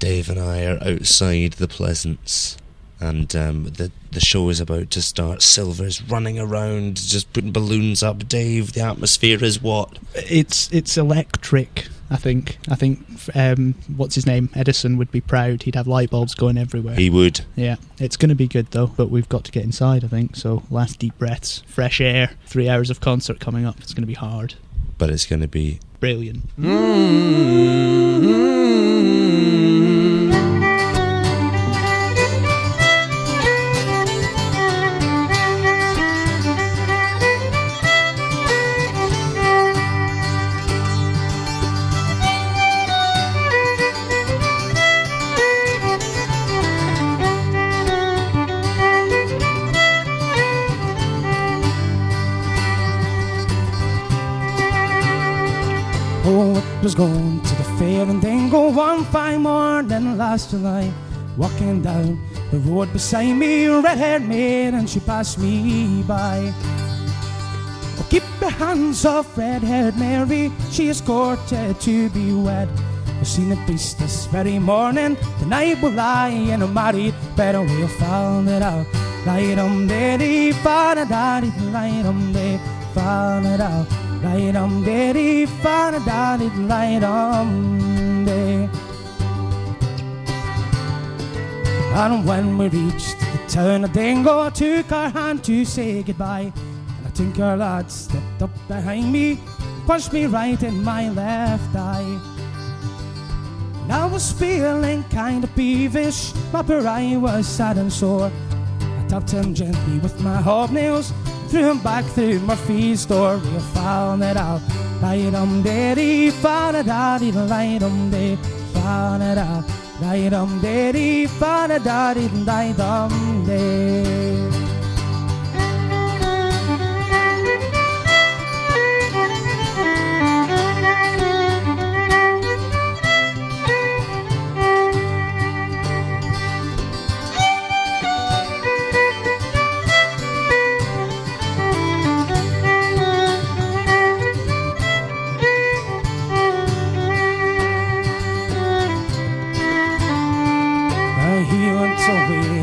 Dave and I are outside the Pleasance, and the show is about to start. Silver's running around, just putting balloons up. Dave, the atmosphere is what? It's electric. I think what's his name? Edison would be proud. He'd have light bulbs going everywhere. He would. Yeah, it's going to be good though, but we've got to get inside, I think. So last deep breaths, fresh air, 3 hours of concert coming up. It's going to be hard. But it's going to be brilliant. Oh, it was going to the fair and then go one fine morning last July. Walking down the road beside me, red-haired maid, and she passed me by. Oh, keep your hands off red-haired Mary, she is courted to be wed. I've seen a beast this very morning, tonight we'll lie in a married bed, and we'll find it out. Light-um-diddy, fa-da-da-dee, light-um-dee, fa-da-da. Light-um-diddy, fa-da-da-dee, light-um-dee. And when we reached the town of Dingle, I took her hand to say goodbye. And I think her lad stepped up behind me, punched me right in my left eye. And I was feeling kind of peevish, my poor eye was sad and sore. I tapped him gently with my hobnails, threw him back through Murphy's door. We found it out. Light-um-diddy, fa-da-da-dee, light-um-dee, fa-da-da. Light-um-diddy, fa-da-da-dee, light-um-dee.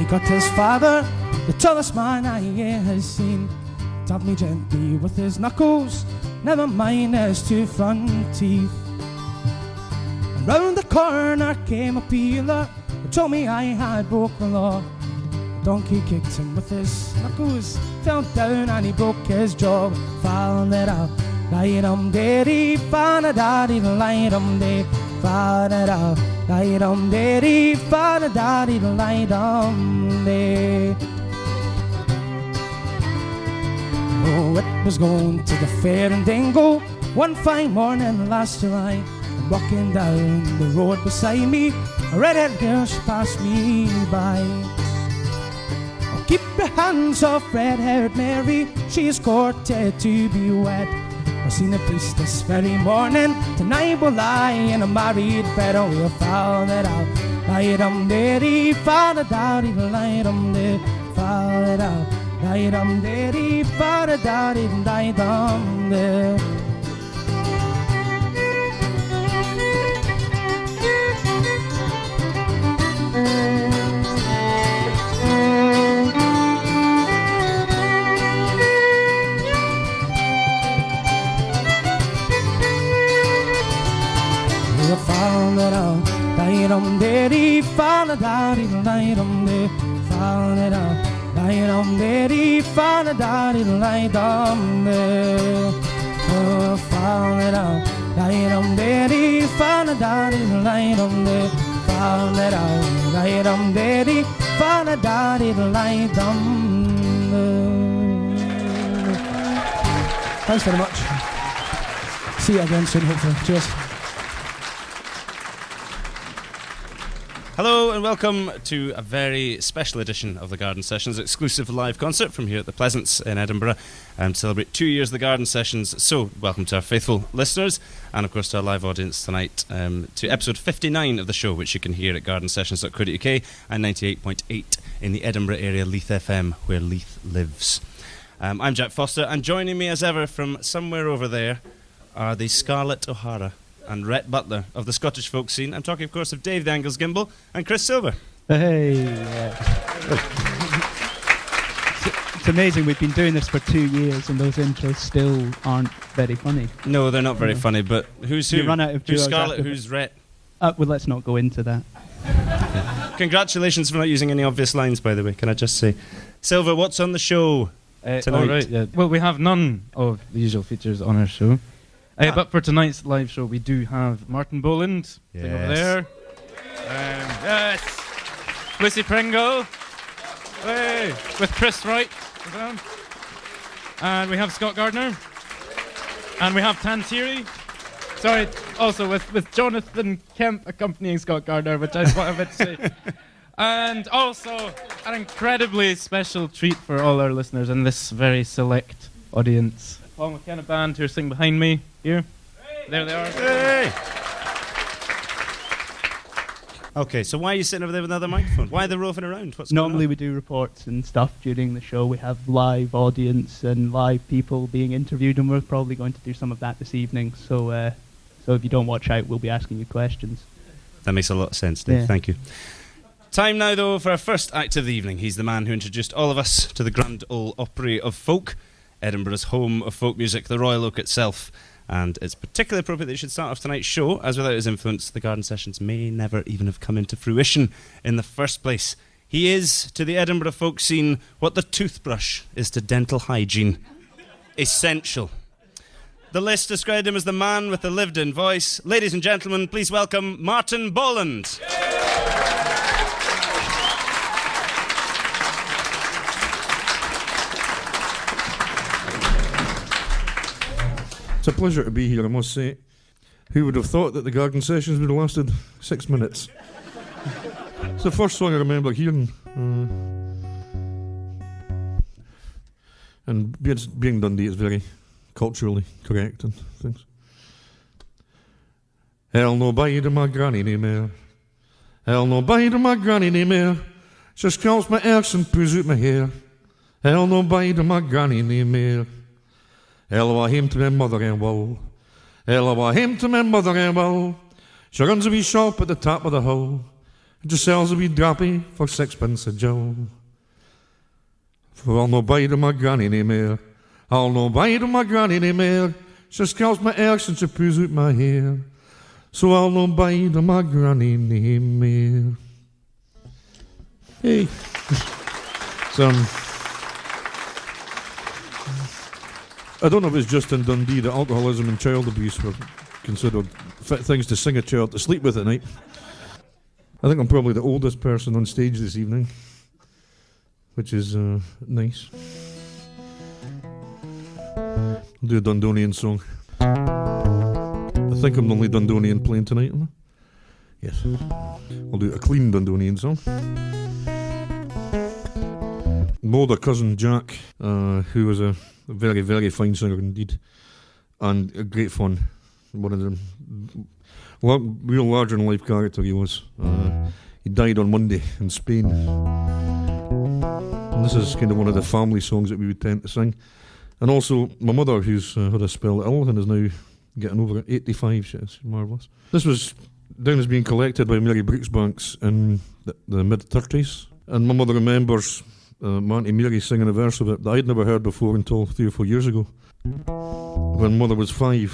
Got his father, the tallest man I ever seen, tapped me gently with his knuckles, never mind his two front teeth. And round the corner came a peeler who told me I had broke the law. The donkey kicked him with his knuckles, fell down and he broke his jaw. Found it out. Light-um-diddy, fa-da-da-dee, light-um-dee, fa-da-da. Light-um-diddy, fa-da-da-dee, light-um-dee. Oh, it was going to the fair in Dingle one fine morning last July. And walking down the road beside me, a red-haired girl, she passed me by. Oh, keep your hands off red-haired Mary, she is courted to be wed. I've seen a priest this very morning, tonight we'll lie in a married bed, and we'll found it out. Light-um-diddy, fa-da-da-dee, light-um-dee, fa-da-da. Light-um-diddy, fa-da-da-dee, light-um-dee. Found it out. Light-um-diddy, fa-da-da-dee, light-um-dee, found it out. Light-um-diddy, fa-da-da-dee, light-um-dee. Oh, found it out. Light-um-diddy, fa-da-da-dee, light-um-dee, found it out. Light-um-diddy, fa-da-da-dee, light-um-dee. Thanks very much. See you again soon, hopefully. Cheers. Hello and welcome to a very special edition of the Garden Sessions, exclusive live concert from here at the Pleasance in Edinburgh to celebrate 2 years of the Garden Sessions. So welcome to our faithful listeners and of course to our live audience tonight to episode 59 of the show, which you can hear at gardensessions.co.uk and 98.8 in the Edinburgh area, Leith FM, where Leith lives. I'm Jack Foster, and joining me as ever from somewhere over there are the Scarlett O'Hara. and Rhett Butler of the Scottish folk scene. I'm talking, of course, of Dave the Angles Gimble and Chris Silver. Hey. It's amazing. We've been doing this for 2 years, and those intros still aren't very funny. No, they're not very funny. But who's who? You run out of who's duos Scarlett? after- Who's Rhett? Well, let's not go into that. Congratulations for not using any obvious lines, by the way. Can I just say, Silver, what's on the show tonight? All right, yeah. Well, we have none of the usual features on our show. But for tonight's live show, we do have Martin Boland sitting over there. Yes. Lucy Pringle. Hey. With Chris Wright. And we have Scott Gardner. And we have Tantiri. Sorry, also with Jonathan Kemp accompanying Scott Gardner, which is what I meant to say. And also an incredibly special treat for all our listeners and this very select audience. Paul McKenna Band, who are sitting behind me here. There they are. Hey! Okay, so why are you sitting over there with another microphone? Why are they roving around? What's Normally going we do reports and stuff during the show. We have live audience and live people being interviewed, and we're probably going to do some of that this evening. So if you don't watch out, we'll be asking you questions. on? That makes a lot of sense, Dave. Yeah. Thank you. Time now, though, for our first act of the evening. He's the man who introduced all of us to the Grand Ole Opry of folk, Edinburgh's home of folk music, the Royal Oak itself. And it's particularly appropriate that you should start off tonight's show, as without his influence, the garden sessions may never even have come into fruition in the first place. He is, to the Edinburgh folk scene, what the toothbrush is to dental hygiene. Essential. The list described him as the man with the lived-in voice. Ladies and gentlemen, please welcome Martin Boland. It's a pleasure to be here, I must say. Who would have thought that the garden sessions would have lasted 6 minutes? It's the first song I remember hearing. And being Dundee is very culturally correct and things. Hell no bide of my granny nae meer. Hell no bide of my granny nae meer. She scalps my arse and poos out my hair. Hell no bide of my granny nae meer. Hell awa hame to my mother and woe. Hell awa hame to my mother and woe. She runs a wee shop at the top of the hill. And just sells a wee drappy for 6 pence a joe. For I'll no bide of my granny nae meer. I'll no bide of my granny nae meer. She scalps my arse and she poos out my hair. So I'll no bide of my granny nae meer. Hey. I don't know if it's just in Dundee that alcoholism and child abuse were considered fit things to sing a child to sleep with at night. I think I'm probably the oldest person on stage this evening, which is nice. I'll do a Dundonian song. I think I'm the only Dundonian playing tonight, am I? Yes. I'll do a clean Dundonian song. My older cousin Jack, who was a very, very fine singer indeed, and a great fun. One of them, real larger-than-life character he was. He died on Monday in Spain. And this is kind of one of the family songs that we would tend to sing. And also, my mother, who's had a spell ill and is now getting over it, 85, she's marvellous. This was down as being collected by Mary Brooksbanks in the mid-30s. And my mother remembers my Auntie Mary singing a verse of it that I'd never heard before until 3 or 4 years ago, when Mother was 5,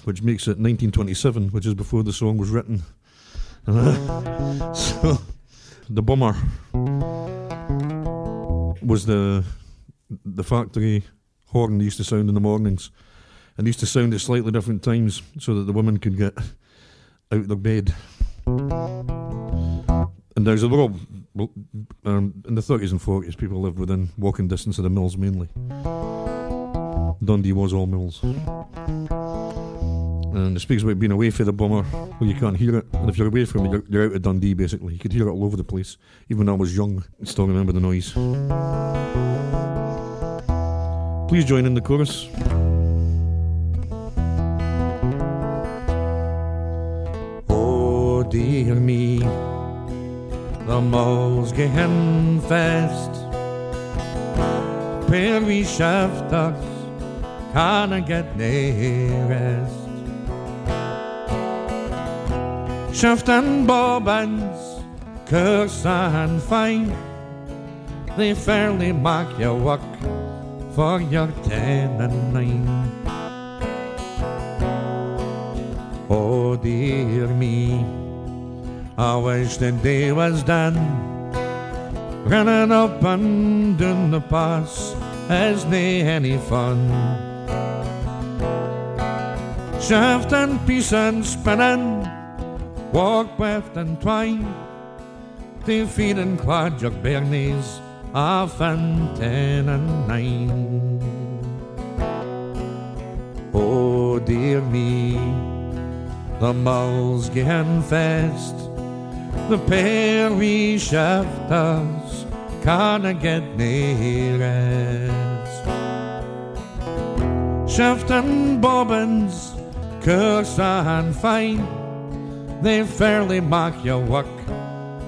which makes it 1927, which is before the song was written. So, the bummer was the factory horn that used to sound in the mornings, and used to sound at slightly different times so that the women could get out of their bed. And there's a little, in the 30s and 40s, people lived within walking distance of the mills mainly. Dundee was all mills. And it speaks about being away from the bummer, where you can't hear it. And if you're away from it, you're out of Dundee, basically. You could hear it all over the place. Even when I was young, I still remember the noise. Please join in the chorus. Oh, dear me, the malls gehen fest. Per we shafters can I get nae rest. Shift and bobbins, curse and fine, they fairly make you work for your 10 and 9. Oh dear me, I wish the day was done, running up and down the pass as nae any fun. Shaft and piece and spinning, walk weft and twine, they feed and quad your bare knees off and 10 and 9. Oh dear me, the mulls gehen fast, the pair we shafters canna get nae rest. Shaft and bobbins, curse and fine, they fairly make you work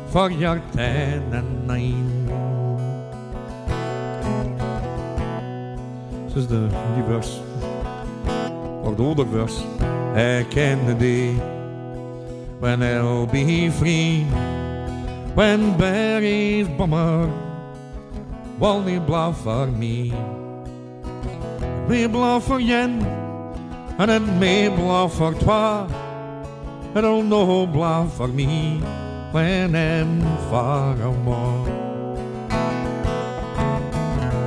for your 10 and 9. This is the new verse, or the older verse. I ken the day when I'll be free, when Barry's bummer will nae blaw for me. It may blaw for yen, and it may blaw for twa, it'll no blaw for me when I'm far more.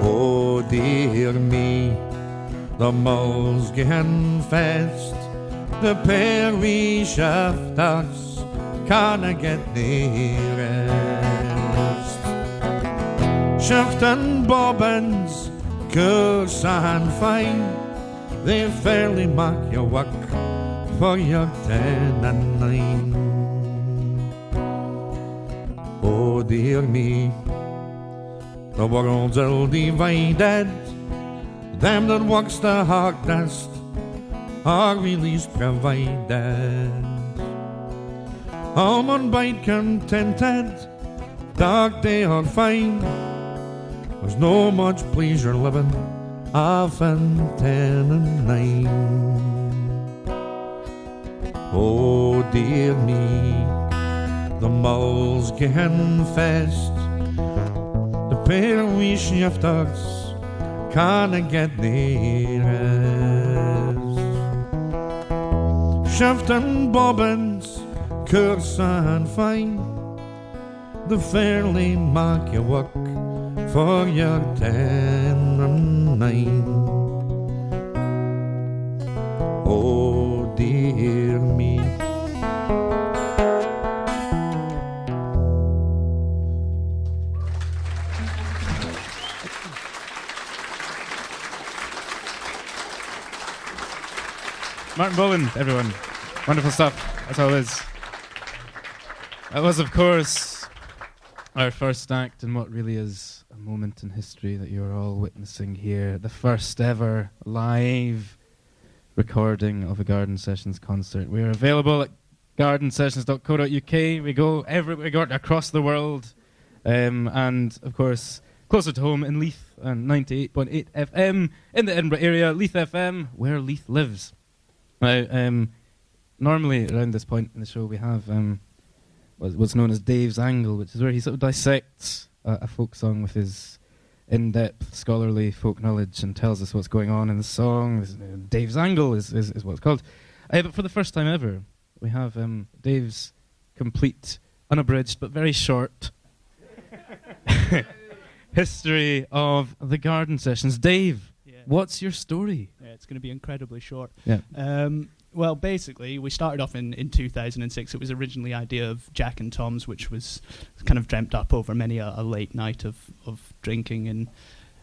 Oh dear me, the mulls gehen fast, the pair we shafters canna get nae rest. Shaft and bobbins, curse and fine, they fairly make you work for your 10 and 9. Oh dear me, the world's all divided, them that works the hardest are we least provided. Home on bite contented, dark day or fine, there's no much pleasure living off and 10 and 9. Oh dear me, the mulls gehen fast, the pair we shifters canna get nae rest. Shaft and bobbins, curse and fine, the fairly make you work for your 10 and 9. Oh dear me. Martin Bowen, everyone. Wonderful stuff, as always. That was, of course, our first act in what really is a moment in history that you're all witnessing here. The first ever live recording of a Garden Sessions concert. We are available at gardensessions.co.uk. We go across the world. And, of course, closer to home in Leith and 98.8 FM in the Edinburgh area. Leith FM, where Leith lives. Now, normally around this point in the show we have what's known as Dave's Angle, which is where he sort of dissects a folk song with his in-depth scholarly folk knowledge and tells us what's going on in the song. Dave's Angle is what it's called. But for the first time ever, we have Dave's complete, unabridged but very short history of the Garden Sessions. Dave, what's your story? Yeah, it's going to be incredibly short. Yeah. Well, basically, we started off in 2006. It was originally the idea of Jack and Tom's, which was kind of dreamt up over many a late night of drinking and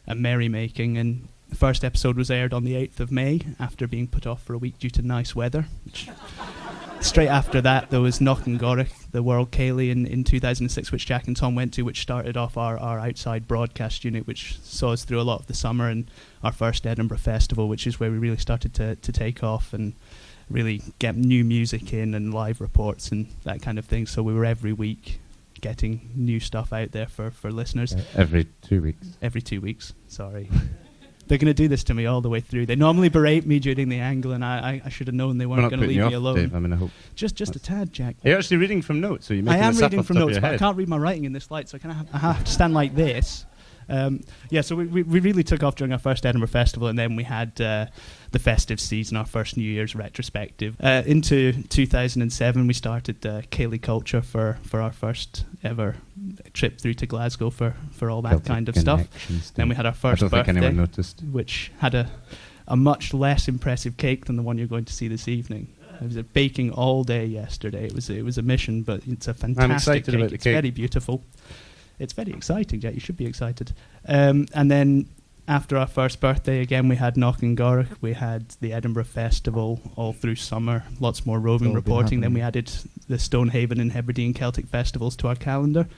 merrymaking. And the first episode was aired on the 8th of May, after being put off for a week due to nice weather. Straight after that, there was Knockengorrick, the World Ceilidh in 2006, which Jack and Tom went to, which started off our outside broadcast unit, which saw us through a lot of the summer, and our first Edinburgh Festival, which is where we really started to take off and really get new music in and live reports and that kind of thing. So we were every week getting new stuff out there for listeners. Every 2 weeks. Every 2 weeks, sorry. They're going to do this to me all the way through. They normally berate me during the angle, and I should have known they weren't going to leave me alone. Dave. I mean, I hope. Just a tad, Jack. Are you actually reading from notes? Or are you making I am this up reading off from the top of notes, your but I head? can't read my writing in this light, so I have to stand like this. So we really took off during our first Edinburgh Festival, and then we had the festive season, our first New Year's retrospective. Into 2007, we started Ceilidh Culture for our first ever trip through to Glasgow for all that Celtic kind of stuff. Then we had our first I don't think anyone birthday, noticed. which had a much less impressive cake than the one you're going to see this evening. I was baking all day yesterday. It was a mission, but it's a fantastic excited cake. about the It's cake. very beautiful. It's very exciting, Jack. You should be excited. And then after our first birthday, again, we had Knockengorrick. We had the Edinburgh Festival all through summer. Lots more roving reporting. Then we added the Stonehaven and Hebridean Celtic festivals to our calendar.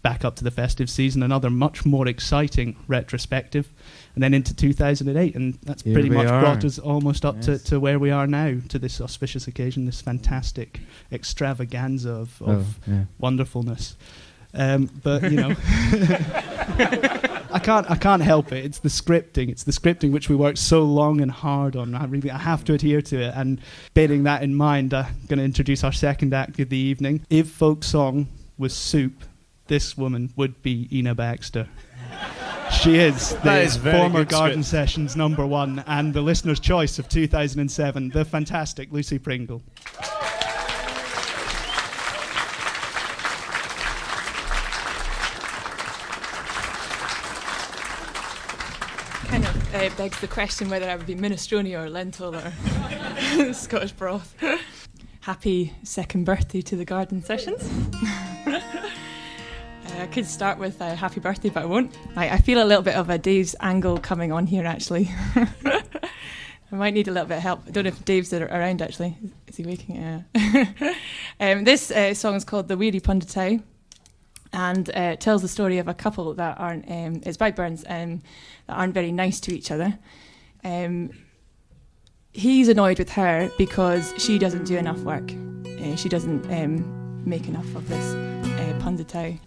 Back up to the festive season, another much more exciting retrospective. And then into 2008, and that's Here pretty we much are. brought us almost up Yes. to where we are now, to this auspicious occasion, this fantastic extravaganza of wonderfulness. But you know, I can't help it. It's the scripting. It's the scripting which we worked so long and hard on. I have to adhere to it. And bearing that in mind, I'm going to introduce our second act of the evening. If folk song was soup, this woman would be Ina Baxter. She is That is the very former good Garden script. Sessions #1 and the listener's choice of 2007, the fantastic Lucy Pringle. Kind of begs the question whether I would be minestrone or lentil or Scottish broth. Happy second birthday to the Garden Sessions. I could start with a happy birthday, but I won't. I feel a little bit of a Dave's angle coming on here, actually. I might need a little bit of help. I don't know if Dave's around, actually. Is he waking? This song is called The Weary Punditau, and it tells the story of a couple that aren't, it's by Burns, that aren't very nice to each other. He's annoyed with her because she doesn't do enough work. She doesn't make enough of this punditau.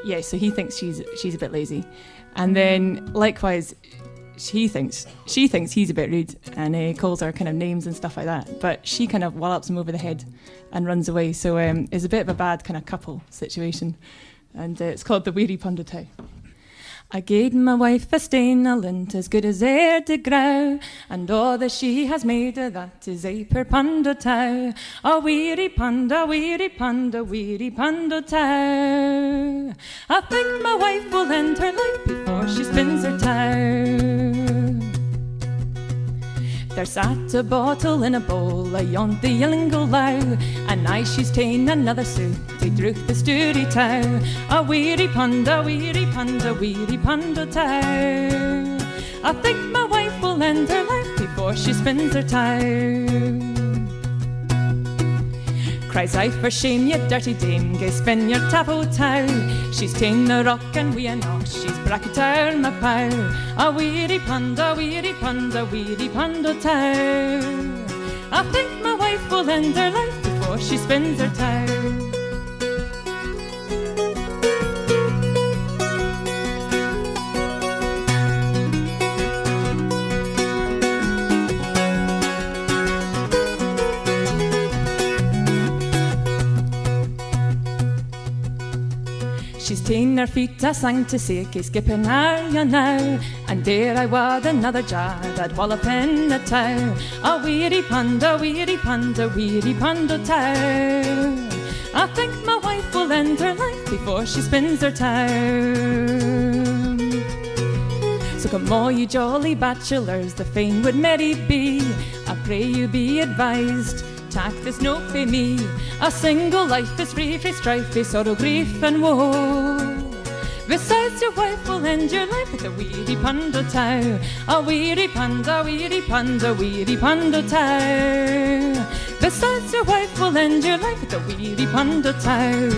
Yeah, so he thinks she's a bit lazy. And then likewise, she thinks he's a bit rude and calls her kind of names and stuff like that. But she kind of wallops him over the head and runs away. So it's a bit of a bad kind of couple situation. And it's called The Weary Punditau. I gave my wife a stain, a lint as good as e'er to grow, and all that she has made of that is a per punditau. A weary punda, weary punda, weary punditau. I think my wife will end her life before she spins her tow. There sat a bottle in a bowl, ayont the yelling go low, and I she's ta'en another suit, they drew the sturdy tow. A weary punda, weary punda, weary punditau. I think my wife will end her life before she spins her tow. Cries out for shame, you dirty dame, go spin your tapo tow. She's ta'en the rock and we are not, she's bracket our my pow. A weary punda, weary punda, weary punditau. I think my wife will end her life before she spins her tow. She's ta'en her feet a sang to sake, skipping her you now. And there I wad another jar that wallop in the tow. A weary punda, weary punda, weary punditau. I think my wife will end her life before she spins her tow. So come all you jolly bachelors, the fain would merry be. I pray you be advised, tak this note fae me. A single life is free frae strife, frae sorrow, grief and woe. Besides your wife will end your life with a weary punditau. A weary punda, weary punda, weary punditau. Besides your wife will end your life with a weary punditau.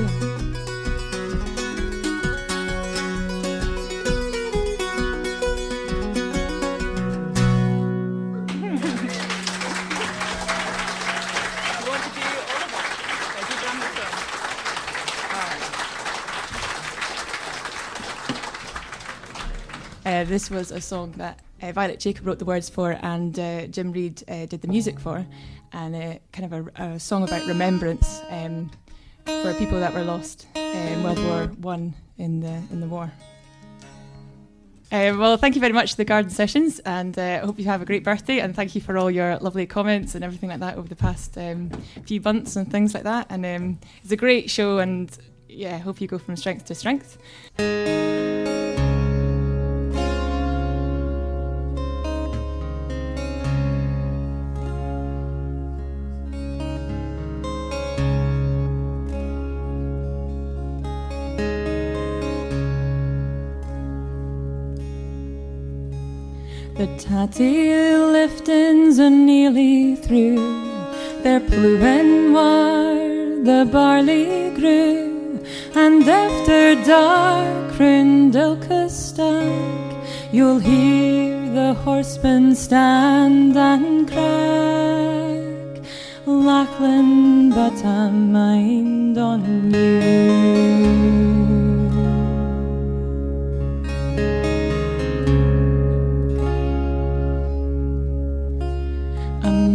This was a song that Violet Jacob wrote the words for, and Jim Reid did the music for, and kind of a song about remembrance for people that were lost in World War I in the war. Well, thank you very much to the Garden Sessions, and I hope you have a great birthday, and thank you for all your lovely comments and everything like that over the past few months and things like that. And it's a great show, and yeah, I hope you go from strength to strength. The tatty liftings are nearly through, they're pluing where the barley grew, and after dark round Ilkestark you'll hear the horsemen stand and crack, Lachlan, but I mind on you.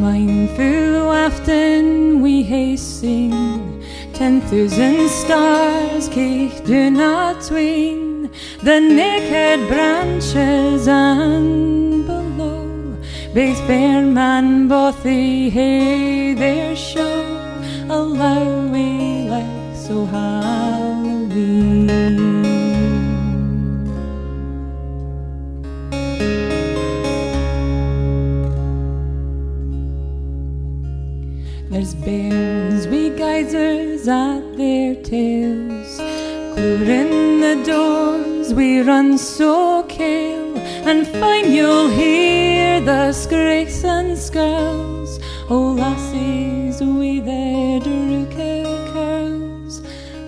Mindful aften we hae seen 10,000 stars cake do not tween the naked branches and below Big's fair man bothy hae their show allow we like so Halloween. There's bairns wi' geysers at their tails, clearing the doors we run so kail, and fine you'll hear the scraighs and skirls, oh lassies wi' their drooked curls,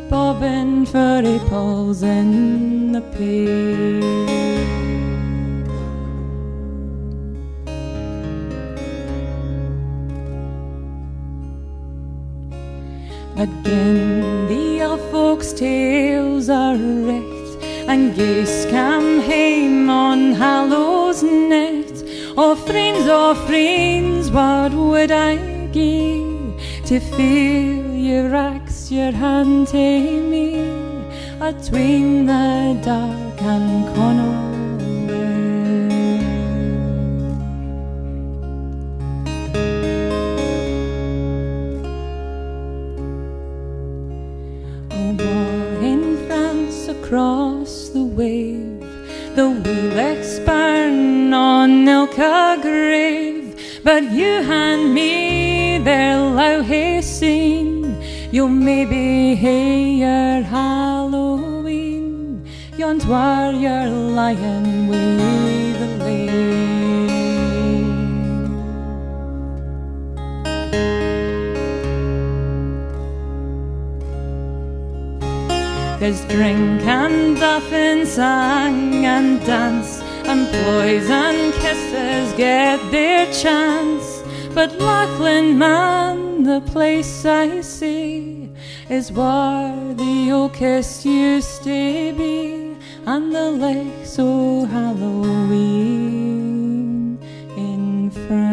bobbing furry poles in the pale. Again the elf folks' tales are wrecked, and geese come hame on Hallows night. Oh friends, what would I gie to feel your racks your hand to me atween the dark and Connaught. Across the wave, the wheelech's burn on Ilka grave, but you and me there low hae seen, you'll maybe hae your Halloween, yond where you're lying with the lane. There's drink and duff and sang and dance, and ploys and kisses get their chance. But Lachlan, man, the place I see is where the Oakest used to be, and the lake's so Halloween in France.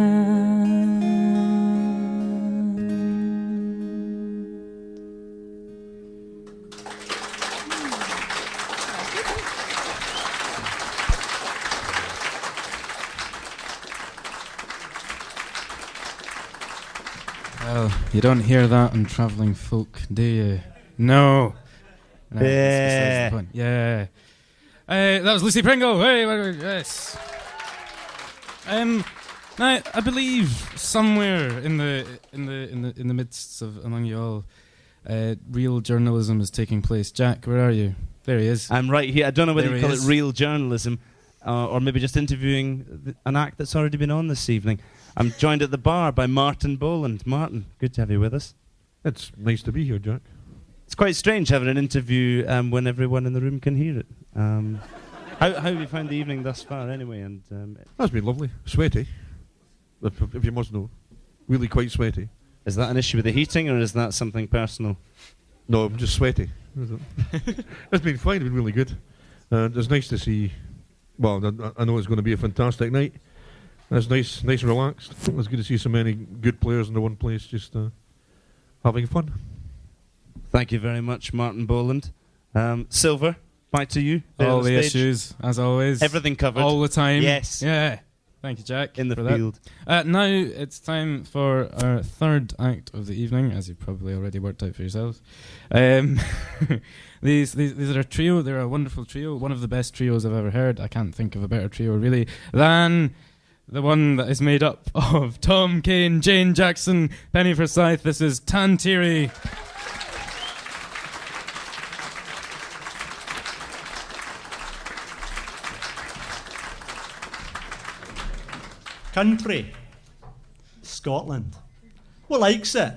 Well, you don't hear that on Travelling Folk, do you? No. No, that's besides the point. Yeah. That was Lucy Pringle. Hey, yes. Now, I believe somewhere in the midst of among you all, real journalism is taking place. Jack, where are you? There he is. I'm right here. I don't know whether you call it real journalism, or maybe just interviewing an act that's already been on this evening. I'm joined at the bar by Martin Boland. Martin, good to have you with us. It's nice to be here, Jack. It's quite strange having an interview when everyone in the room can hear it. How have you found the evening thus far, anyway? And That's been lovely. Sweaty, if you must know. Really quite sweaty. Is that an issue with the heating, or is that something personal? No, I'm just sweaty. It's been fine. It's been really good. It's nice to see Well, I know it's going to be a fantastic night. It's nice and relaxed. It's good to see so many good players in the one place, just having fun. Thank you very much, Martin Boland. Silver, back to you. All the issues, as always. Everything covered. All the time. Yes. Yeah. Thank you, Jack. In the field. Now it's time for our third act of the evening, as you've probably already worked out for yourselves. These are a trio. They're a wonderful trio. One of the best trios I've ever heard. I can't think of a better trio, really, than the one that is made up of Tom Kane, Jane Jackson, Penny Forsyth. This is Tantiri. Country, Scotland. What likes it?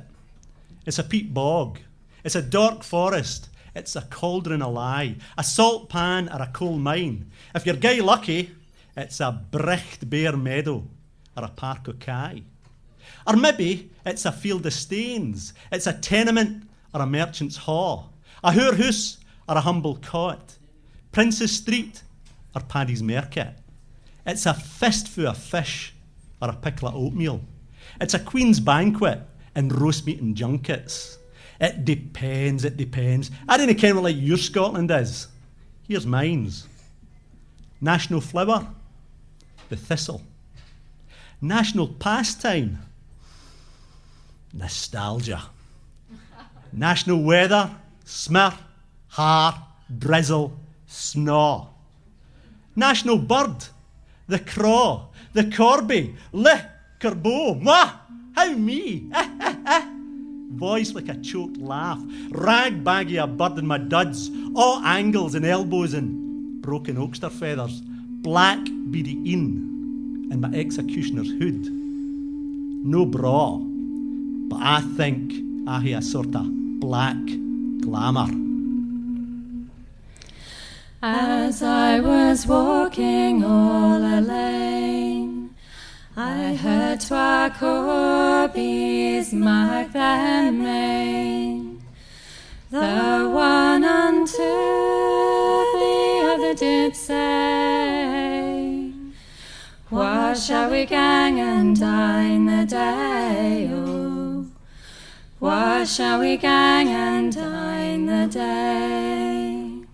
It's a peat bog. It's a dark forest. It's a cauldron of lie. A salt pan or a coal mine. If you're gay lucky, it's a bricht bare meadow or a park o' kye. Or maybe it's a field of stains. It's a tenement or a merchant's hall. A hoor hoose or a humble cot. Prince's Street or Paddy's Market. It's a fistfu of fish or a pickle of oatmeal. It's a queen's banquet and roast meat and junkets. It depends. I don't care what like your Scotland is. Here's mine's. National flower, the thistle. National pastime, nostalgia. National weather, smear, har, drizzle, snaw. National bird, the craw, the corby, le, corbeau, moi, how me? Voice like a choked laugh, rag baggy a bird in my duds, all angles and elbows and broken oakster feathers, black beady in, and my executioner's hood. No bra, but I think I hear a sort of black glamour. As I was walking all alone, I heard twa corbies mak them main. The one unto the other did say, where shall we gang and dine the day? Oh, where shall we gang and dine the day?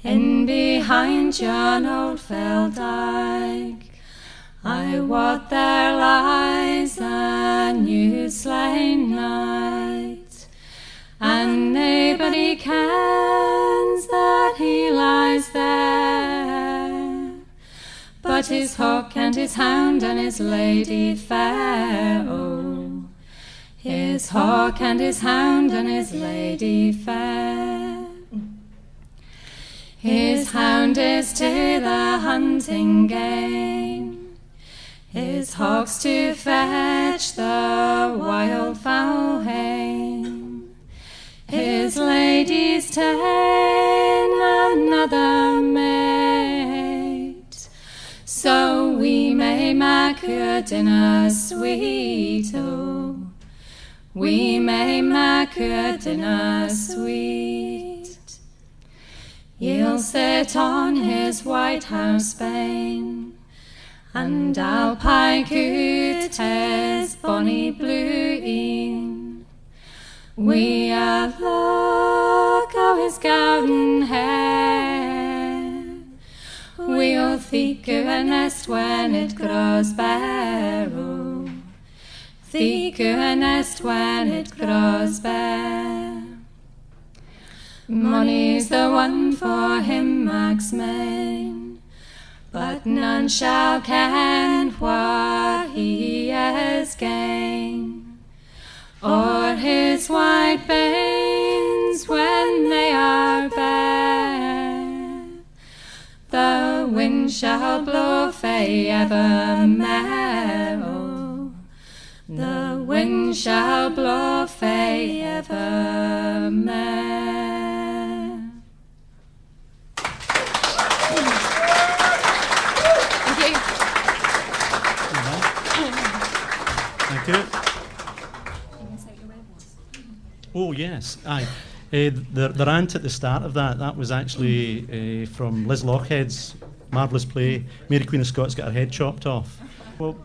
In behind yon old fell dyke, I wot there lies a new slain knight, and nobody kens that he lies there, but his hawk and his hound and his lady fair. Oh, his hawk and his hound and his lady fair. His hound is to the hunting game, his hawk's to fetch the wild fowl hame, his lady's ta'en another mate, so we may mak her dinner sweet. Oh, we may mak her dinner sweet. He'll sit on his White House bane, and I'll pike out his bonny blue een. We'll look o' his golden hair, we'll think o' a nest when it grows bare. Oh, think o' a nest when it grows bare. Money's the one for him Max Main, but none shall ken what he has gained, or his white banes when they are bare. The wind shall blow fae evermore. Oh, the wind shall blow fae evermore. Thank you. Oh yes, aye. The rant at the start of that was actually from Liz Lochhead's marvellous play. Mary Queen of Scots got her head chopped off. Well,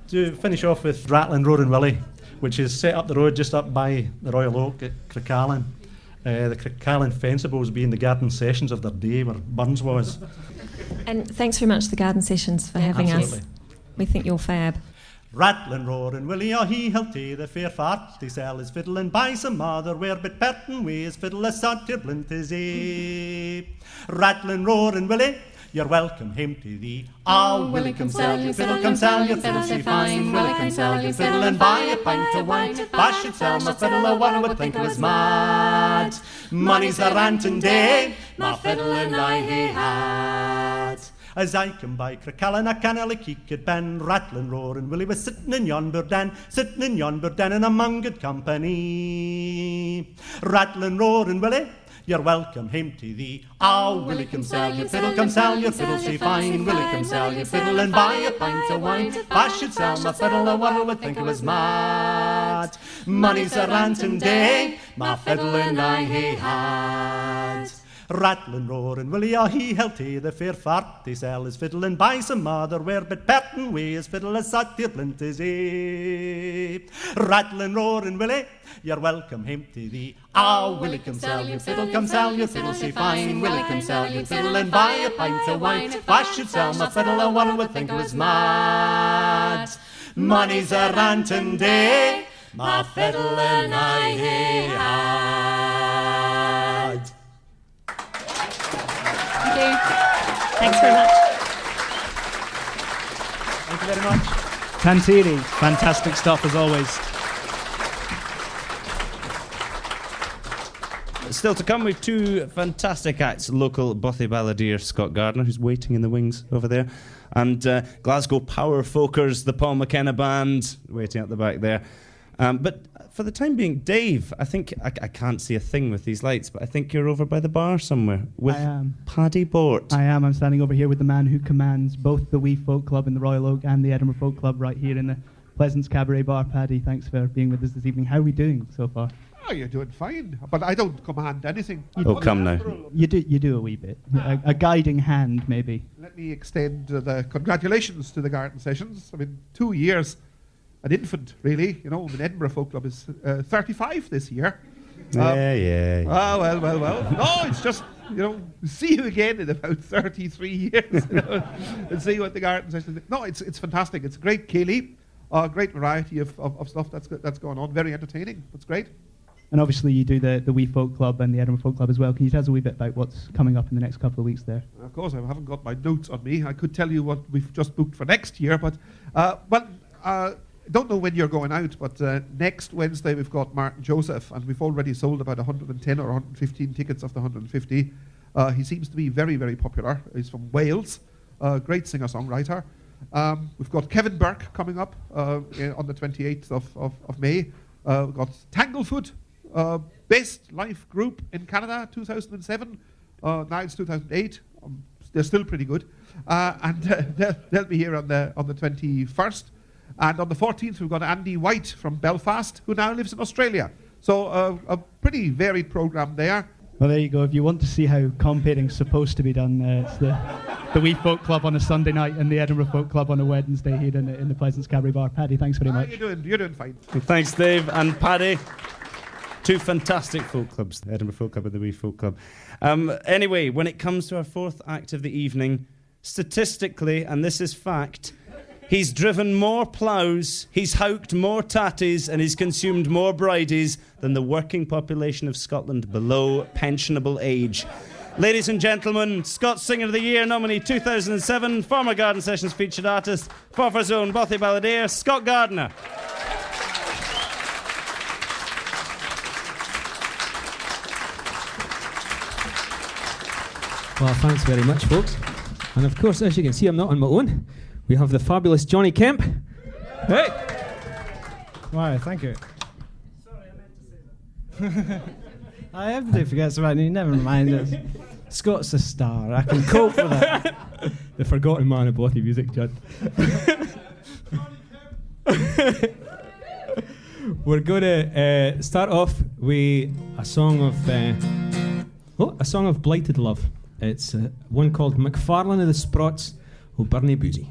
to finish off with Rattlin' Roaring Willie, which is set up the road just up by the Royal Oak at Crickhalen. The Crickhalen Fencibles being the garden sessions of their day where Burns was. And thanks very much to the Garden Sessions for having Absolutely. us. We think you're fab. Rattlin', roaring Willie, oh he held to the fair fart, they sell his fiddle and buy some other wear, but Pertin way his fiddle a sot your blint is a. Rattlin', roaring Willie, you're welcome home to thee. Oh, Willie, come sell your fiddle, come sell your fiddle, so fine. Willie, come sell your fiddle and buy a pint of wine. If I should sell my fiddle, a one would think I was mad. Money's the rantin' day, my fiddle and I he had. As I come by Crickhalen, I canna keek at Ben. Rattlin', roaring Willie was sittin' in yon burden, sittin' in yon burden in among good company. Rattlin', roaring Willie, you're welcome home to thee. Oh, Willie, come sell your fiddle, come sell your fiddle, say fine. Willie, come sell your fiddle and buy a pint of wine. If I should sell my fiddle, a one would think I was mad. Money's a rantin' day, my fiddle and I he had. Rattlin', roaring Willie, oh he held to the fair fart, they sell his fiddle and buy some other wear, but Pertin way his fiddle a sot your blint is a. Rattlin', roaring Willie, you're welcome home to thee. Oh, Willie, come sell your fiddle, come sell your fiddle, say fine. Willie, come sell your fiddle and buy a pint of wine. If I should sell my fiddle, a one would think I was mad. Money's a rantin' day, my fiddle and I he had. Thank you. Thanks very much. Thank you very much. Tantiri, fantastic stuff as always. Still to come, we've two fantastic acts. Local Bothy balladeer Scott Gardner, who's waiting in the wings over there, and Glasgow Power Folkers, the Paul McKenna Band, waiting at the back there. But for the time being, Dave, I think I can't see a thing with these lights, but I think you're over by the bar somewhere with Paddy Bort. I am. I'm standing over here with the man who commands both the Wee Folk Club in the Royal Oak and the Edinburgh Folk Club right here in the Pleasance Cabaret Bar. Paddy, thanks for being with us this evening. How are we doing so far? Oh, you're doing fine, but I don't command anything. Come now. You do a wee bit. A guiding hand, maybe. Let me extend the congratulations to the Garden Sessions. I mean, 2 years, an infant, really. You know, the Edinburgh Folk Club is 35 this year. Yeah. Oh, well. No, it's just, see you again in about 33 years, and see what the Garden Sessions do. No, it's fantastic. It's a great ceilidh, a great variety of stuff that's going on. Very entertaining. It's great. And obviously you do the Wee Folk Club and the Edinburgh Folk Club as well. Can you tell us a wee bit about what's coming up in the next couple of weeks there? Of course, I haven't got my notes on me. I could tell you what we've just booked for next year, but don't know when you're going out, but next Wednesday we've got Martin Joseph, and we've already sold about 110 or 115 tickets of the 150. He seems to be very, very popular. He's from Wales, great singer-songwriter. We've got Kevin Burke coming up on the 28th of May. We've got Tanglefoot, best live group in Canada, 2007. Now it's 2008. They're still pretty good. And they'll be here on the 21st. And on the 14th, we've got Andy White from Belfast, who now lives in Australia. So a pretty varied programme there. Well, there you go. If you want to see how comparing's supposed to be done, it's the Wee Folk Club on a Sunday night and the Edinburgh Folk Club on a Wednesday here in the Pleasance Cabaret Bar. Paddy, thanks very much. You're doing fine. Well, thanks, Dave and Paddy. Two fantastic folk clubs, the Edinburgh Folk Club and the Wee Folk Club. Anyway, when it comes to our fourth act of the evening, statistically, and this is fact, he's driven more ploughs, he's howked more tatties, and he's consumed more bridies than the working population of Scotland below pensionable age. Ladies and gentlemen, Scots Singer of the Year nominee 2007, former Garden Sessions featured artist, Forfar's own Bothy balladeer, Scott Gardner. Well, thanks very much, folks. And of course, as you can see, I'm not on my own. We have the fabulous Johnny Kemp. Hey! Why, thank you. Sorry, I meant to say that. Everybody forgets about me, never mind it. Scott's a star, I can cope with it. The forgotten man of Bothy music, Judd. We're going to start off with a song of Blighted Love. It's one called McFarlane of the Sprots, O'Byrne Boozy.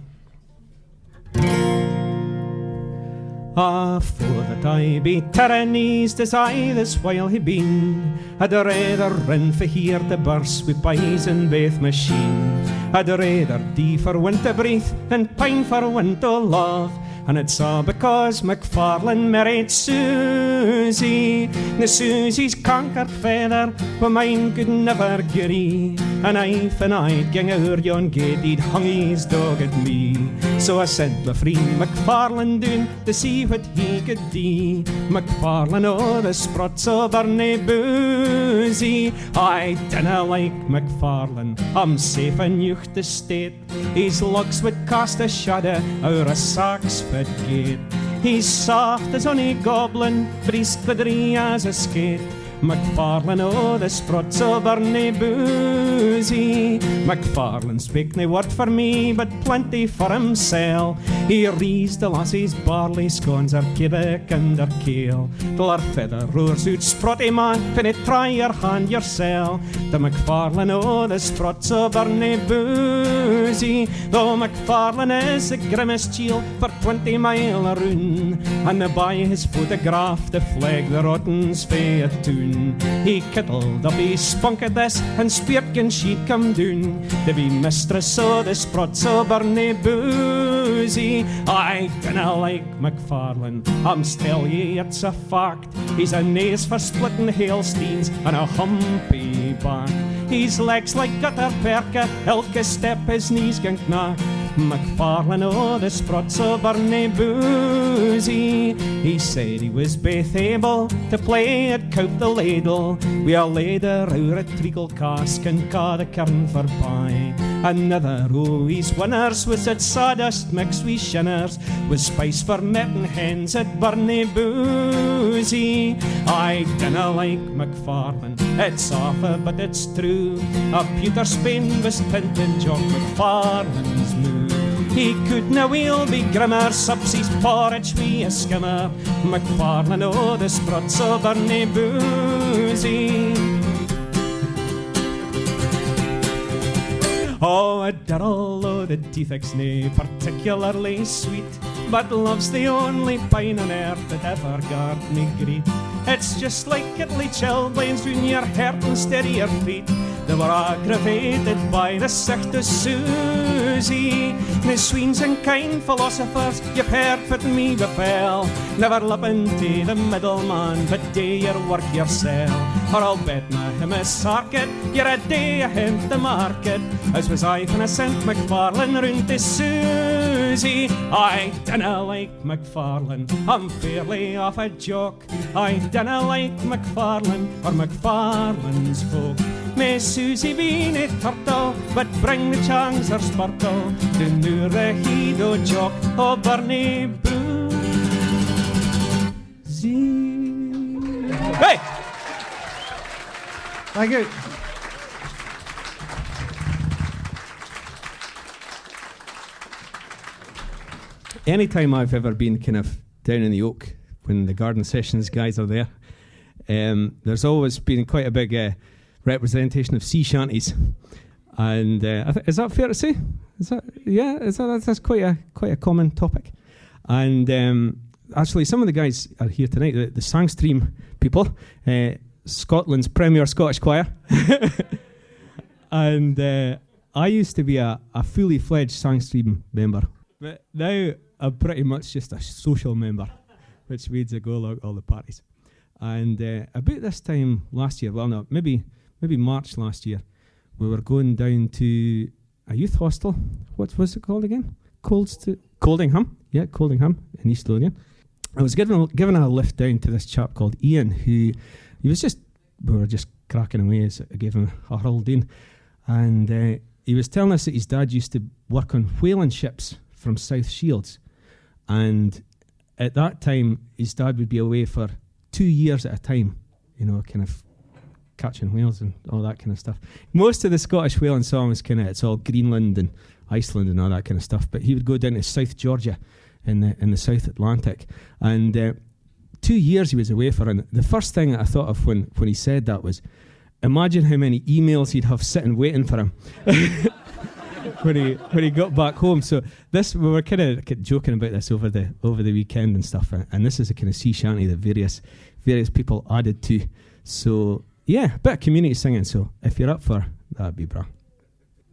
For that I be tyrannized as I this while he been, I'd rather run for here to burst with poison baith machine. I'd rather die for winter breath than pine for winter love. And it's all because McFarlane married Susie. The Susie's conquered feather, but mine could never gee. And I'd gang oor yon gate, he'd hung his dog at me. So I sent my friend McFarlane down to see what he could do. McFarlane, oh, the Sprots O'Byrne Boozy. I dinna like McFarlane, I'm safe in youth to state. His looks would cast a shadow o'er a Saxford gate. He's soft as ony goblin, but he's glittery as a skate. McFarlane, oh, the Sprots O'Byrne Boozy. McFarlane spake nae word for me, but plenty for himsel. He rees the lassies barley scones, her kibbeck and her kale, till her feather roars out, Sprotty man, finna try your hand yoursel. The McFarlane, oh, the Sprots O'Byrne Boozy. Though McFarlane is the grimmest chiel for 20 mile around, and by his photograph to flag the rottens fae a tune. He kittled up his spunk at this, and Spearkin she'd come down to be mistress o' the Sprots O'Byrne Boozy. I dinna like McFarlane, I'm still ye, it's a fact. He's a nose for splitting hailsteins and a humpy back. His legs like gutter perka, elke step his knees can knack. McFarlane, oh, the Sprots O'Byrne Boozy. He said he was baith able to play at Count the Ladle, wi' a ladder ower a treacle cask and ca' the kern for pie. Another o' his winners was at sawdust mixed wi' shinners, with spice for mettin' hens at Byrne Boozy. I dinna like McFarlane, it's awful but it's true. A pewter spoon was tinted John McFarlane's moo. He couldna weel be grimmer, sups his porridge wi' a skimmer. McFarlane, oh, the Sprots O'Byrne Boozy. Oh, a dirl o' the teethic's nae particularly sweet, but love's the only pine on earth that ever gart me greet. It's just like Italy chilblains round your heart instead of your feet. They were aggravated by the sicht of Susie. The sweens and kind philosophers, you've heard what me befell. Never lippen to the middleman, but do your work yourself. Or I'll bet na him a sarket, you're a day ahead the market. As was I when I sent McFarlane round to Susie. I dinna like McFarlane, I'm fairly off a joke. I dinna like McFarlane or McFarlane's folk. May Susie be nae turtle, but bring the changs her spurtle to nur the hedo jock O'Byrne Boozy. Hey! Thank you. Anytime I've ever been kind of down in the Oak when the garden sessions guys are there, there's always been quite a big representation of sea shanties, and is that fair to say? That's quite a common topic. And actually, some of the guys are here tonight. The Sangstream people, Scotland's premier Scottish choir, and I used to be a fully fledged Sangstream member, but now I'm pretty much just a social member, which means I go along all the parties. And about this time last year, well, no, maybe March last year, we were going down to a youth hostel. What was it called again? Coldingham. Yeah, Coldingham in East Lothian. I was given a lift down to this chap called Ian, we were just cracking away as I gave him a hurl down. And he was telling us that his dad used to work on whaling ships from South Shields. And at that time, his dad would be away for 2 years at a time, kind of catching whales and all that kind of stuff. Most of the Scottish whaling songs it's all Greenland and Iceland and all that kind of stuff, but he would go down to South Georgia in the South Atlantic, and 2 years he was away for. And the first thing I thought of when he said that was, imagine how many emails he'd have sitting waiting for him when he got back home. So we were kind of joking about this over the weekend and stuff, and this is a kind of sea shanty that various people added to. So yeah, a bit of community singing. So if you're up for that'd be bra.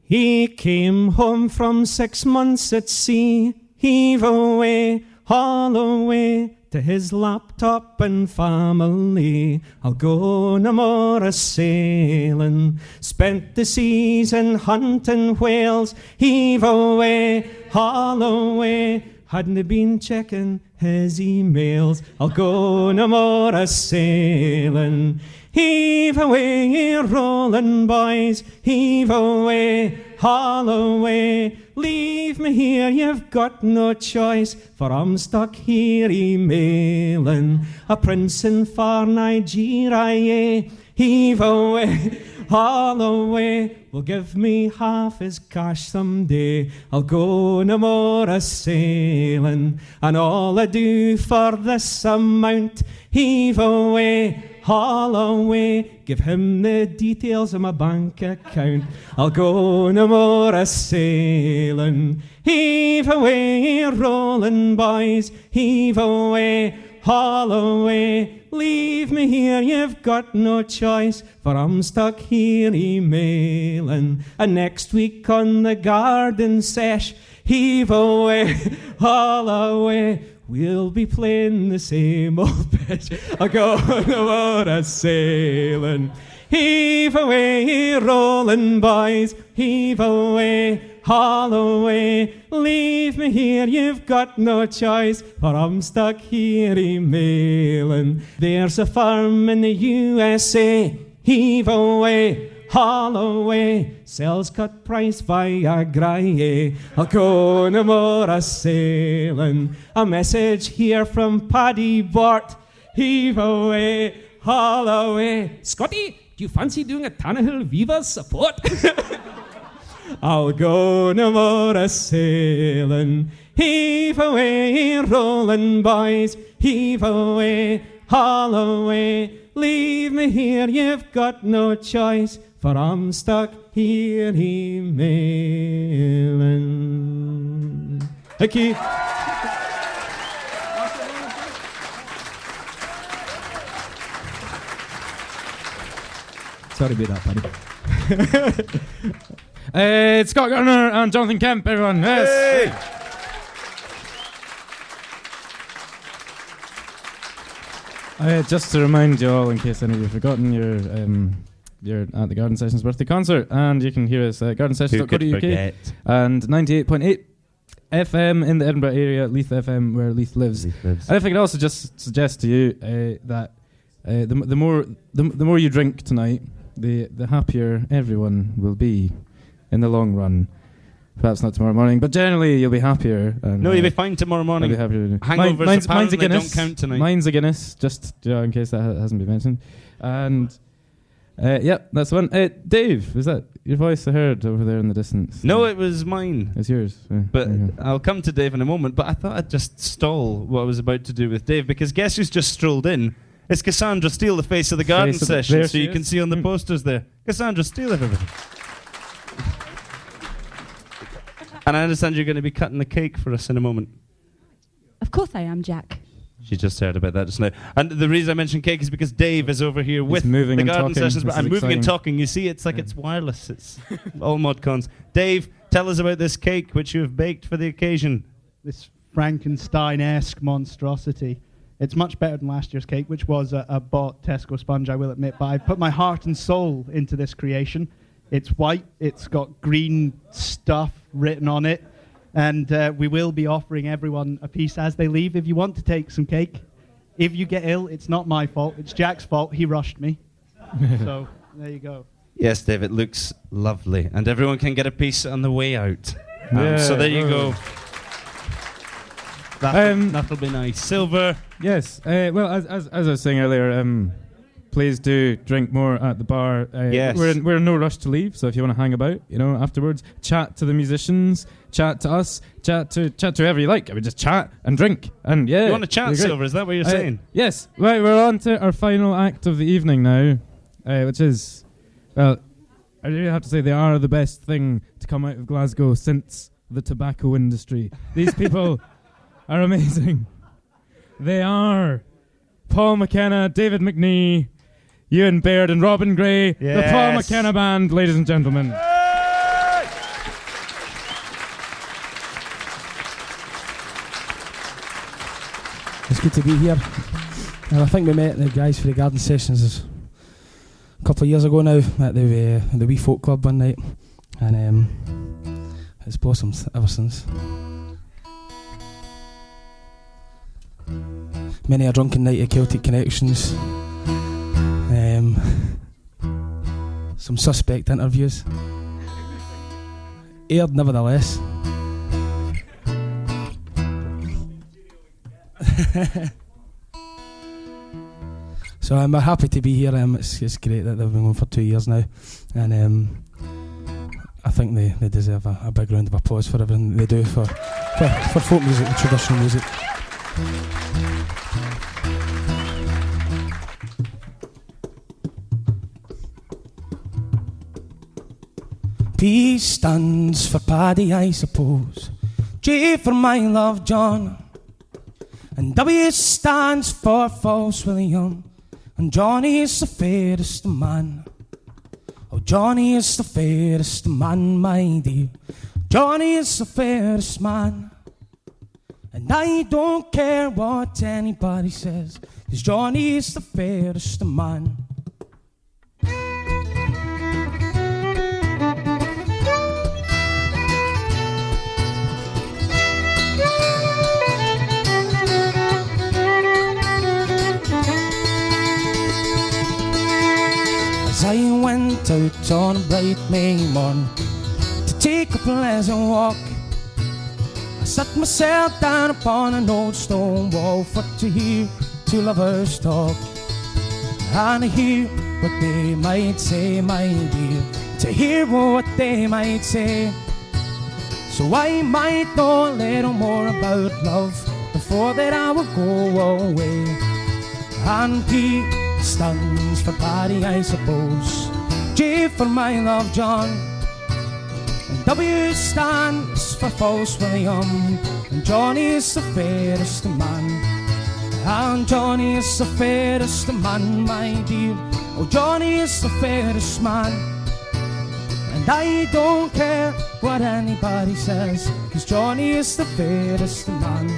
He came home from 6 months at sea, heave away, haul away to his laptop and family. I'll go no more a sailing. Spent the season hunting whales, heave away, haul away. Hadn't been checking his emails. I'll go no more a sailing. Heave away, rolling boys, heave away, haul away. Leave me here, you've got no choice, for I'm stuck here emailing. A prince in far Nigeria, heave away, haul away. Will give me half his cash someday. I'll go no more a sailing, and all I do for this amount, heave away, haul away. Give him the details of my bank account. I'll go no more a sailing. Heave away, rolling boys, heave away, haul away. Leave me here, you've got no choice, for I'm stuck here emailing. And next week on the garden sesh, heave away, haul away. We'll be playing the same old pitch. I'll go no more a sailing. Heave away, rolling boys, heave away, haul away. Leave me here, you've got no choice, for I'm stuck here emailing. There's a farm in the USA, heave away, haul away. Sells cut price Viagra. I'll go no more a sailing. A message here from Paddy Bort, heave away, haul away. Scotty, do you fancy doing a Tannehill Viva support? I'll go no more a sailing. Heave away, rolling boys, heave away, haul away. Leave me here, you've got no choice, for I'm stuck here emailing. Thank you. Sorry about that, buddy. It's Scott Gardner and Jonathan Kemp, everyone. Yes. Hey! Just to remind you all, in case any of you have forgotten, you're at the Garden Sessions birthday concert, and you can hear us at gardensessions.co.uk and 98.8 FM in the Edinburgh area, Leith FM, where Leith lives. And if I could also just suggest to you that the more you drink tonight, the happier everyone will be in the long run. Perhaps not tomorrow morning, but generally you'll be happier. And, no, you'll be fine tomorrow morning. I'll be happier. Hangovers mine's a don't Guinness. count tonight. Mine's a Guinness, just in case that hasn't been mentioned. And yep, that's the one. Dave, is that your voice I heard over there in the distance? No, it was mine. It's yours. But I'll come to Dave in a moment. But I thought I'd just stall what I was about to do with Dave, because guess who's just strolled in? It's Cassandra Steele, the face of the garden session, so you can see on the posters there. Cassandra Steele, everybody. And I understand you're going to be cutting the cake for us in a moment. Of course I am, Jack. She just heard about that just now. And the reason I mentioned cake is because Dave is over here with the garden sessions. But I'm moving and talking. You see, it's like it's wireless. It's all mod cons. Dave, tell us about this cake which you have baked for the occasion. This Frankenstein-esque monstrosity. It's much better than last year's cake, which was a bought Tesco sponge, I will admit. But I put my heart and soul into this creation. It's white. It's got green stuff written on it. And we will be offering everyone a piece as they leave. If you want to take some cake, if you get ill, it's not my fault. It's Jack's fault. He rushed me. So there you go. Yes, Dave, it looks lovely. And everyone can get a piece on the way out. So there you go. That'll be nice. Silver. Yes. Well, as I was saying earlier, please do drink more at the bar. Yes. We're in no rush to leave, so if you want to hang about, afterwards, chat to the musicians, chat to us, chat to whoever you like. I mean, just chat and drink. And yeah. You want to chat, Silver? Is that what you're saying? Yes. Right, we're on to our final act of the evening now, which is Well, I really have to say they are the best thing to come out of Glasgow since the tobacco industry. These people are amazing. They are Paul McKenna, David McNee, Ewan Baird and Robin Gray, the Paul McKenna Band, ladies and gentlemen. It's good to be here. And I think we met the guys for the garden sessions a couple of years ago now at the Wee Folk Club one night, and it's blossomed ever since. Many a drunken night of Celtic connections, some suspect interviews, aired nevertheless. So I'm happy to be here. It's great that they've been going for 2 years now, and I think they deserve a big round of applause for everything they do for folk music and traditional music. P stands for Paddy, I suppose. J for my love, John. And W stands for False William. And Johnny is the fairest man. Oh, Johnny is the fairest man, my dear. Johnny is the fairest man. And I don't care what anybody says, 'cause Johnny is the fairest man. I went out on a bright May morn to take a pleasant walk. I sat myself down upon an old stone wall for to hear two lovers talk, and to hear what they might say, my dear, to hear what they might say. So I might know a little more about love before that I will go away. And P stands for Paddy, I suppose. J for my love, John. And W stands for False William. And Johnny is the fairest man. And Johnny is the fairest man, my dear. Oh, Johnny is the fairest man. And I don't care what anybody says, 'cause Johnny is the fairest man.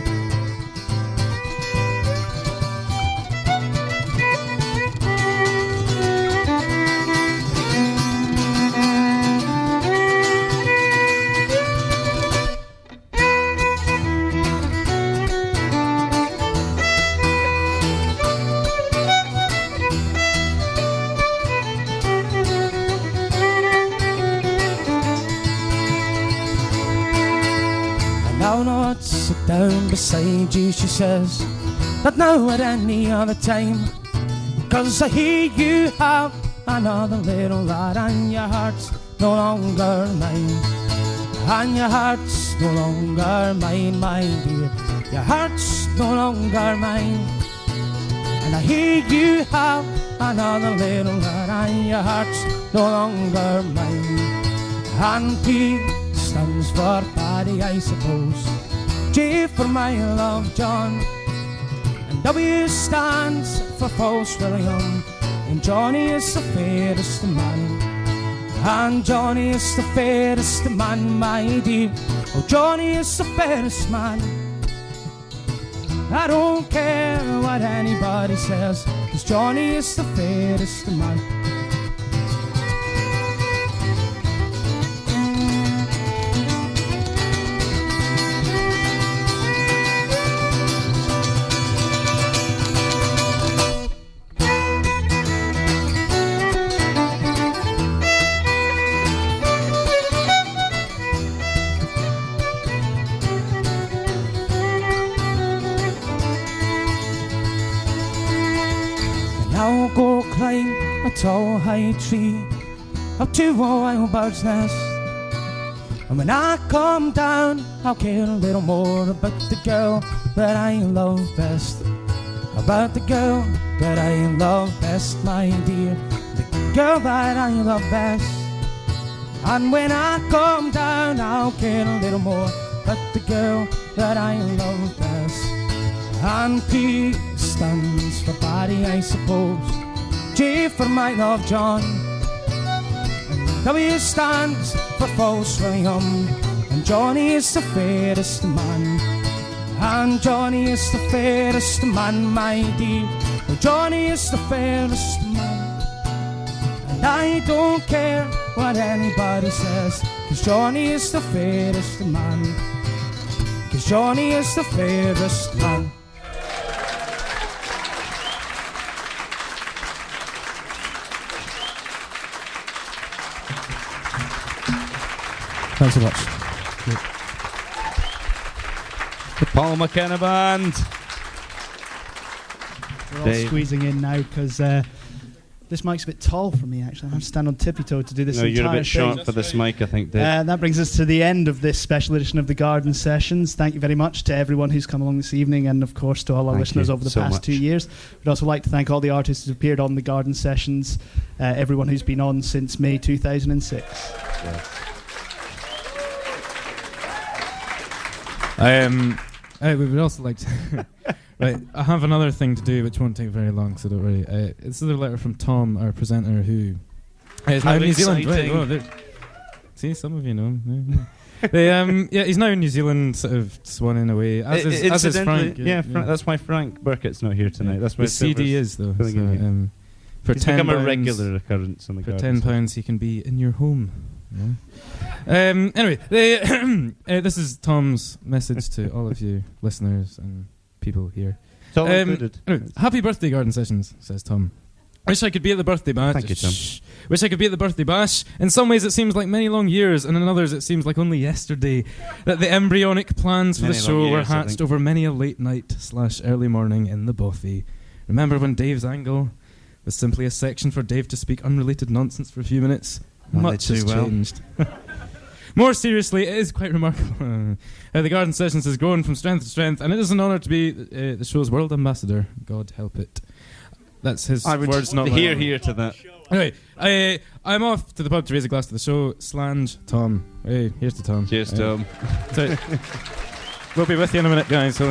I'll not sit down beside you, she says, not now at any other time, 'cause I hear you have another little lad, and your heart's no longer mine. And your heart's no longer mine, my dear. Your heart's no longer mine. And I hear you have another little lad, and your heart's no longer mine. And P stands for Paddy, I suppose. J for my love, John. And W stands for False William. And Johnny is the fairest man. And Johnny is the fairest man, my dear. Oh, Johnny is the fairest man. I don't care what anybody says, 'cause Johnny is the fairest man. I'll go climb a tall high tree up to a wild bird's nest, and when I come down I'll care a little more about the girl that I love best. About the girl that I love best, my dear. The girl that I love best. And when I come down, I'll care a little more about the girl that I love best. And P stands for Barry, I suppose. J for my love John. W stands for False William. And Johnny is the fairest man. And Johnny is the fairest man, my dear. Oh, Johnny is the fairest man. And I don't care what anybody says, 'cause Johnny is the fairest man. 'Cause Johnny is the fairest man. Thanks so much. The Paul McKenna Band. We're all Dave. squeezing in now because this mic's a bit tall for me, actually. I have to stand on tippy-toe to do this No, entire you're a bit thing. short for this mic, I think, Dave. That brings us to the end of this special edition of the Garden Sessions. Thank you very much to everyone who's come along this evening, and of course to all our Thank listeners you over the so past much. 2 years. We'd also like to thank all the artists who appeared on the Garden Sessions, everyone who's been on since May 2006. Yes. We would also like to... Right, I have another thing to do which won't take very long, so don't worry. It's another letter from Tom, our presenter, who is now in New Zealand. Right, see, some of you know him. Yeah, he's now in New Zealand, sort of swanning away. As is Frank. Yeah, that's why Frank Burkitt's not here tonight. That's why the CD is, though. So, for he's £10, become a regular occurrence on the for Garden. £10, he can be in your home. Yeah. Anyway, this is Tom's message to all of you listeners and people here. It's all included. Happy birthday, Garden Sessions, says Tom. Wish I could be at the birthday bash. Thank you, Tom. Wish I could be at the birthday bash. In some ways it seems like many long years, and in others it seems like only yesterday that the embryonic plans for Many the show long were years, I hatched think. over many a late night / early morning in the bothy. Remember when Dave's angle was simply a section for Dave to speak unrelated nonsense for a few minutes? Much has changed. More seriously, it is quite remarkable how the Garden Sessions has grown from strength to strength, and it is an honour to be the show's world ambassador. God help it. That's his words, not mine. Here to that. Anyway, I'm off to the pub to raise a glass to the show. Slange Tom. Hey, here's to Tom. Cheers, Tom. So, we'll be with you in a minute, guys. So,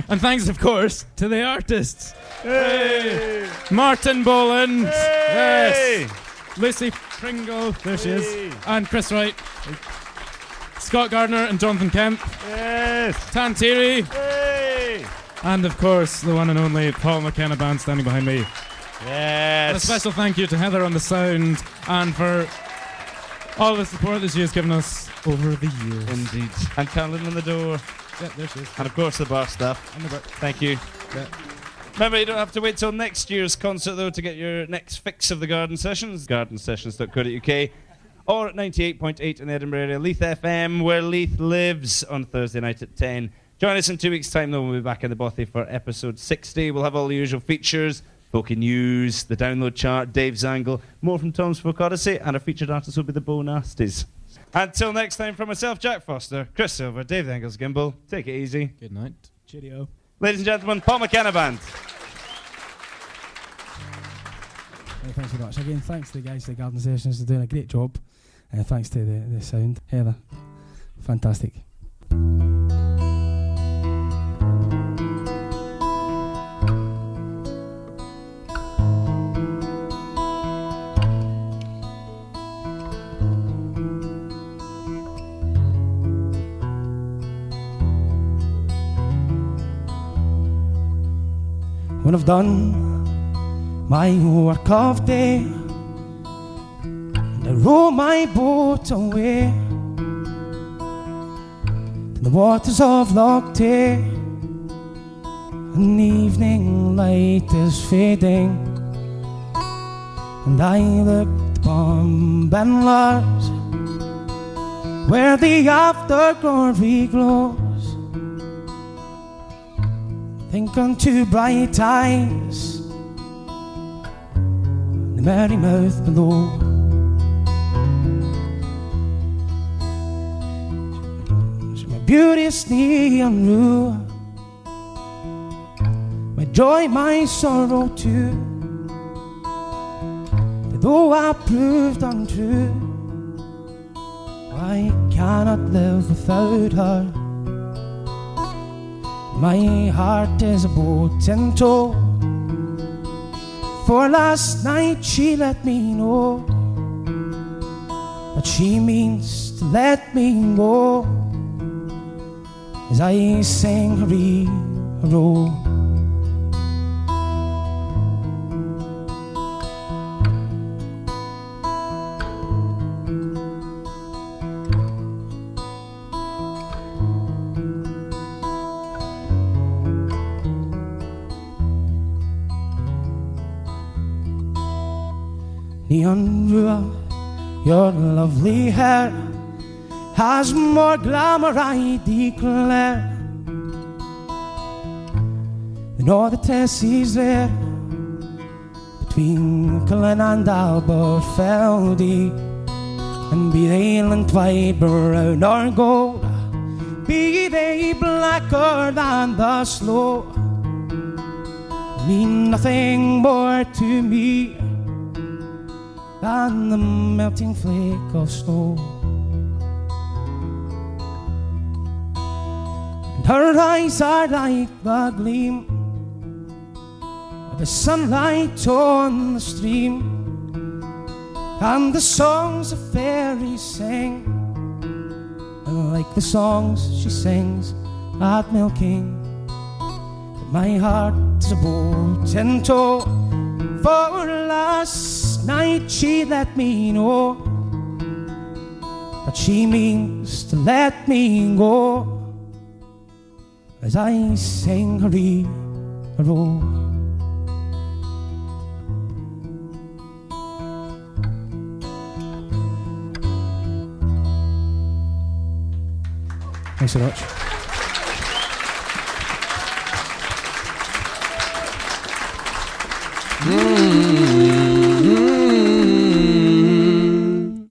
and thanks, of course, to the artists. Hey! Martin Boland. Hey! Yes. Lucy Pringle. There she is. And Chris Wright. Scott Gardner and Jonathan Kemp. Yes. Tantiri. Hey! And of course, the one and only Paul McKenna Band standing behind me. Yes. And a special thank you to Heather on the sound and for all the support that she has given us over the years. Indeed. And Carolyn on the door. Yeah, there she is. And of course the bar staff. And the bar. Thank you. Yeah. Remember, you don't have to wait till next year's concert, though, to get your next fix of the Garden Sessions. Gardensessions.co.uk or at 98.8 in Edinburgh area, Leith FM, where Leith lives, on Thursday night at 10. Join us in 2 weeks' time, though. We'll be back in the Bothy for episode 60. We'll have all the usual features, Folky News, the download chart, Dave's Angle, more from Tom's Folk Odyssey, and our featured artists will be the Bo Nasties. Until next time, from myself, Jack Foster, Chris Silver, Dave Engels, Gimble, take it easy. Good night. Cheerio. Ladies and gentlemen, Paul McKenna Band. Thanks so much. Again, thanks to the guys at the Garden Sessions. They're doing a great job. Thanks to the sound. Heather, fantastic. When I've done my work of day and I row my boat away to the waters of Loch Tay, and the evening light is fading, and I look upon Benlars where the after-glory glows. Think unto bright eyes, the merry mouth below. My beauty's near and ruin, my joy, my sorrow too. though I proved untrue, I cannot live without her. My heart is a boat in tow, for last night she let me know that she means to let me go, as I sing hurry-hurro. Neon Rua, your lovely hair has more glamour, I declare, than all the Tessies there between Cullen and Aberfeldy. And be they lint white, brown or gold, be they blacker than the sloe, mean nothing more to me than the melting flake of snow. And her eyes are like the gleam of the sunlight on the stream, and the songs the fairies sing are like the songs she sings at milking. But my heart is a boat in tow, for last night she let me know that she means to let me go, as I sing hurry-hurro. Thanks so much.